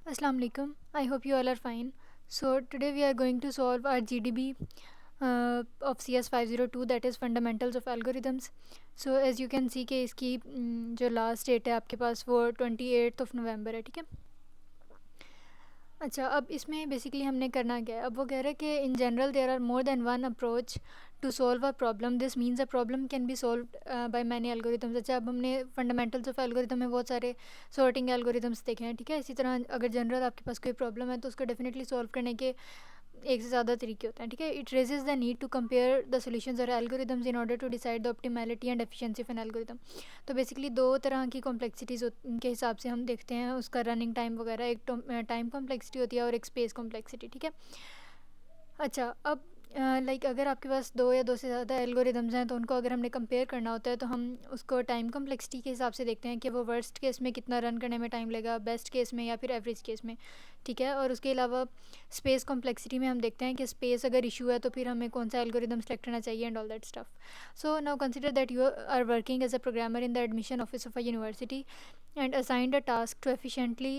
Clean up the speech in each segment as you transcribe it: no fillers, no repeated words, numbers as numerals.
Assalamu alaikum. I hope you all are fine. So today we are going to solve our GDB of CS 502, that is Fundamentals of Algorithms. So as you can see कि इसकी जो last date है आपके पास वो 28 नवंबर है, ठीक है। अच्छा, अब इसमें बेसिकली हमने करना क्या है। अब वो कह रहे हैं कि in general there are more than one approach to solve a problem. This means a problem can be solve by many algorithms. अच्छा, अब हमने फंडामेंटल्स ऑफ एल्गोरिथम में बहुत सारे सॉर्टिंग एल्गोरिथम्स देखे हैं, ठीक है। इसी तरह अगर जनरल आपके पास कोई प्रॉब्लम है तो उसको डेफिनेटली सॉल्व करने के एक से ज़्यादा तरीके होते हैं, ठीक है। It raises the need to compare the solutions और algorithms in order to decide the optimality and efficiency of an algorithm. तो बेसिकली दो तरह की कॉम्प्लेक्सिटीज़ के हिसाब से हम देखते हैं उसका रनिंग टाइम वगैरह। एक टाइम कॉम्प्लेक्सिटी होती है और एक स्पेस कॉम्प्लेक्सिटी, ठीक है। अच्छा, अब लाइक अगर आपके पास दो या दो से ज़्यादा एल्गोरिदम्स हैं तो उनको अगर हमने कंपेयर करना होता है तो हम उसको टाइम कॉम्प्लेक्सिटी के हिसाब से देखते हैं कि वो वर्स्ट केस में कितना रन करने में टाइम लगेगा, बेस्ट केस में या फिर एवरेज केस में, ठीक है। और उसके अलावा स्पेस कॉम्प्लेक्सिटी में हम देखते हैं कि स्पेस अगर इशू है तो फिर हमें कौन सा एल्गोरिदम सेलेक्ट करना चाहिए and all that stuff. So now consider that you are working as a programmer in the admission office of a university and assigned a task to efficiently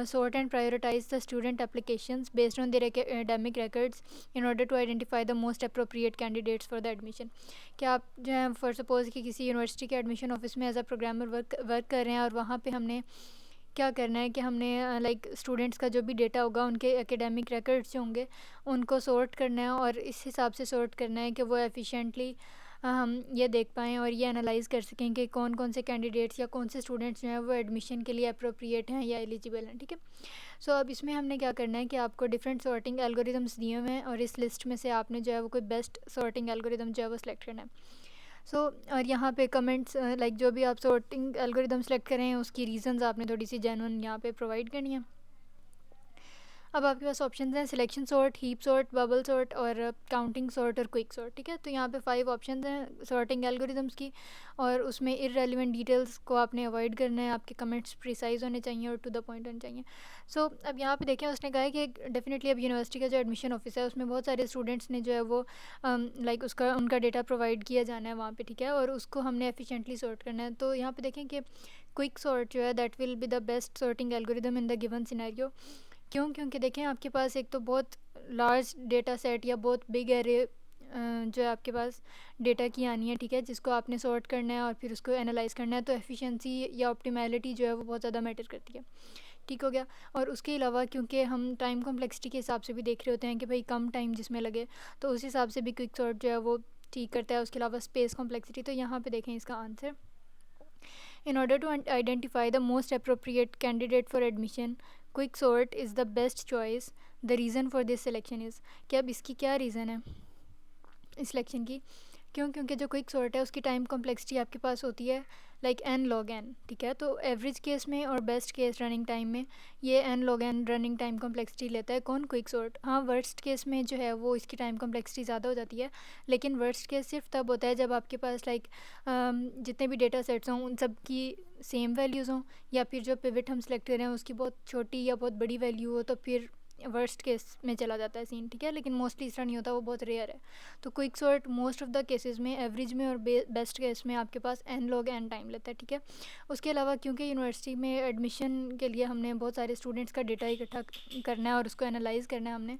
sort and prioritize the student applications based on their academic records in order to identify the most appropriate candidates for the admission। क्या आप जो है for suppose कि किसी university के admission office में as a programmer work कर रहे हैं और वहाँ पे हमने क्या करना है कि हमने लाइक स्टूडेंट्स का जो भी डेटा होगा उनके एकेडमिक रिकॉर्ड्स जो होंगे उनको सॉर्ट करना है और इस हिसाब से सॉर्ट करना है कि वो एफिशिएंटली हम ये देख पाएँ और ये एनालाइज़ कर सकें कि कौन कौन से कैंडिडेट्स या कौन से स्टूडेंट्स जो हैं वो एडमिशन के लिए अप्रोप्रिएट हैं या एलिजिबल हैं, ठीक है। सो अब इसमें हमने क्या करना है कि आपको डिफरेंट सॉर्टिंग एल्गोरिदम्स दिए हुए हैं और इस लिस्ट में से आपने जो है वो कोई बेस्ट सॉर्टिंग एल्गोरिदम जो है वो सिलेक्ट करना है। सो और यहाँ पे कमेंट्स लाइक जो भी आप सॉर्टिंग एल्गोरिदम सेलेक्ट करें उसकी रीजंस आपने थोड़ी सी जेन्युइन यहाँ पे प्रोवाइड करनी है। अब आपके पास ऑप्शन हैं selection sort, heap sort, bubble sort और काउंटिंग सॉर्ट और क्विक सॉर्ट, ठीक है। तो यहाँ पे 5 ऑप्शन हैं सॉर्टिंग एल्गोरिदम्स की और उसमें इररेलेवेंट डिटेल्स को आपने अवॉइड करना है। आपके कमेंट्स प्रिसाइज होने चाहिए और टू द पॉइंट होने चाहिए। सो अब यहाँ पे देखें उसने कहा है कि डेफिनेटली अब यूनिवर्सिटी का जो एडमिशन ऑफिस है उसमें बहुत सारे स्टूडेंट्स ने जो है वो लाइक उसका उनका डेटा प्रोवाइड किया जाना है वहाँ पे, ठीक है। और उसको हमने एफिशिएंटली सॉर्ट करना है। तो यहाँ पे देखें कि क्विक सॉर्ट जो है that will be the best sorting algorithm in the given scenario. क्यों? क्योंकि देखें आपके पास एक तो बहुत लार्ज डेटा सेट या बहुत बिग एरे जो है आपके पास डेटा की आनी है, ठीक है, जिसको आपने सॉर्ट करना है और फिर उसको एनालाइज करना है। तो एफिशिएंसी या ऑप्टिमैलिटी जो है वो बहुत ज़्यादा मैटर करती है, ठीक हो गया। और उसके अलावा क्योंकि हम टाइम कॉम्प्लेक्सिटी के हिसाब से भी देख रहे होते हैं कि भाई कम टाइम जिसमें लगे तो उस हिसाब से भी क्विक सॉर्ट जो है वो ठीक करता है। उसके अलावा स्पेस कॉम्प्लेक्सिटी, तो यहाँ पे देखें इसका answer in order to identify the most appropriate candidate for admission, quick sort is the best choice. The reason for this selection is कि अब इसकी क्या रीज़न है इस सिलेक्शन की। क्यों? क्योंकि जो क्विक सॉर्ट है उसकी टाइम कॉम्प्लेक्सिटी आपके पास होती है लाइक एन लॉग एन, ठीक है। तो एवरेज केस में और बेस्ट केस रनिंग टाइम में ये n log n running time complexity लेता है कौन? Quick sort. हाँ, वर्स्ट केस में जो है वो इसकी टाइम कॉम्प्लेक्सिटी ज़्यादा हो जाती है, लेकिन वर्स्ट केस सिर्फ तब होता है जब आपके पास लाइक जितने भी डेटा सेट्स हों उन सब की सेम वैल्यूज़ हों या फिर जो पिवट हम सेलेक्ट करें उसकी बहुत छोटी या बहुत बड़ी वैल्यू हो तो फिर वर्स्ट केस में चला जाता है सीन, ठीक है। लेकिन मोस्टली इस तरह नहीं होता, वो बहुत रेयर है। तो quick sort most of the cases में एवरेज में और बेस्ट केस में आपके पास एन लॉग एन टाइम लेता है, ठीक है। उसके अलावा क्योंकि यूनिवर्सिटी में एडमिशन के लिए हमने बहुत सारे स्टूडेंट्स का डेटा इकट्ठा करना है और उसको एनालाइज करना है हमने,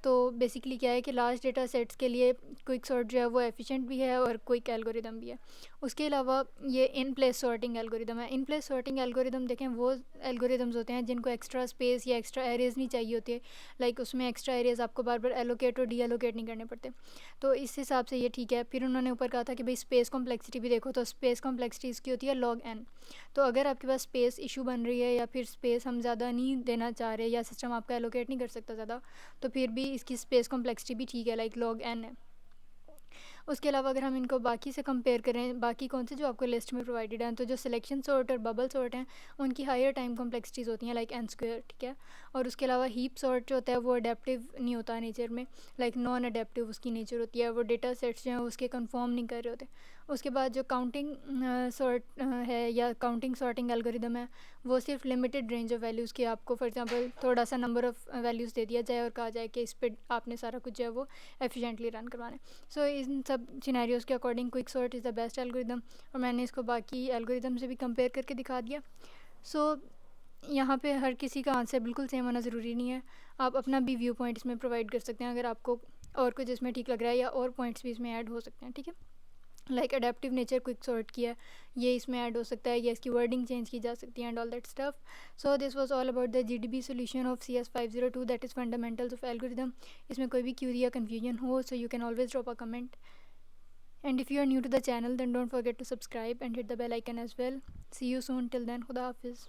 तो बेसिकली क्या है कि लार्ज डेटा सेट्स के लिए क्विक सॉर्ट जो है वो एफिशिएंट भी है और क्विक एल्गोरिदम भी है। उसके अलावा ये इन प्लेस सॉर्टिंग एल्गोरिदम है। इन प्लेस सॉर्टिंग एल्गोरिदम देखें वो एल्गोरिदम्स होते हैं जिनको एक्स्ट्रा स्पेस या एक्स्ट्रा एरियाज़ नहीं चाहिए होती है, लाइक उसमें एक्स्ट्रा एरियाज़ आपको बार बार एलोकेट और डी एलोकेट नहीं करने पड़ते। तो इस हिसाब से ये ठीक है। फिर उन्होंने ऊपर कहा था कि भाई स्पेस कॉम्प्लेक्सिटी भी देखो, तो स्पेस कॉम्प्लेक्सिटी इसकी होती है लॉग एन। तो अगर आपके पास स्पेस इशू बन रही है या फिर स्पेस हम ज़्यादा नहीं देना चाह रहे या सिस्टम आपका एलोकेट नहीं कर सकता ज़्यादा, तो फिर भी इसकी स्पेस कॉम्प्लेक्सिटी भी ठीक है लाइक लॉग एन है। उसके अलावा अगर हम इनको बाकी से कंपेयर करें, बाकी कौन से जो आपको लिस्ट में प्रोवाइडेड हैं, तो जो सिलेक्शन सॉर्ट और बबल सॉर्ट हैं उनकी हायर टाइम कॉम्प्लेक्सिटीज़ होती हैं लाइक एन स्क्वायर, ठीक है। और उसके अलावा हीप सॉर्ट जो होता है वो अडेप्टिव नहीं होता नेचर में, लाइक नॉन अडेप्टिव उसकी नेचर होती है, वो डेटा सेट्स जो हैं उसके कंफर्म नहीं कर रहे होते। उसके बाद जो काउंटिंग सॉर्ट है या काउंटिंग सॉर्टिंग एल्गोरिदम है वो सिर्फ लिमिटेड रेंज ऑफ वैल्यूज़ की आपको फॉर एग्जांपल थोड़ा सा नंबर ऑफ़ वैल्यूज़ दे दिया जाए और कहा जाए कि इस पर आपने सारा कुछ जो है वो एफिशिएंटली रन करवाना है। सो इन सब सिनेरियोज़ के according quick sort is the best algorithm और मैंने इसको बाकी एल्गोरिदम से भी कंपेयर करके दिखा दिया। सो यहाँ पे हर किसी का आंसर बिल्कुल सेम होना ज़रूरी नहीं है। आप अपना भी व्यू पॉइंट इसमें प्रोवाइड कर सकते हैं अगर आपको और कुछ इसमें ठीक लग रहा है, या और पॉइंट्स भी इसमें ऐड हो सकते हैं, ठीक है। Like adaptive nature quick sort किया, ये इसमें ऐड हो सकता है, या इसकी वर्डिंग चेंज की जा सकती है and all that stuff. So this was all about the GDB solution of CS502, that is fundamentals of algorithm. इसमें कोई भी क्यूरी या कन्फ्यूजन हो, so you can always drop a comment. And if you are new to the channel, then don't forget to subscribe and hit the bell icon as well. See you soon. Till then, Khuda Hafiz.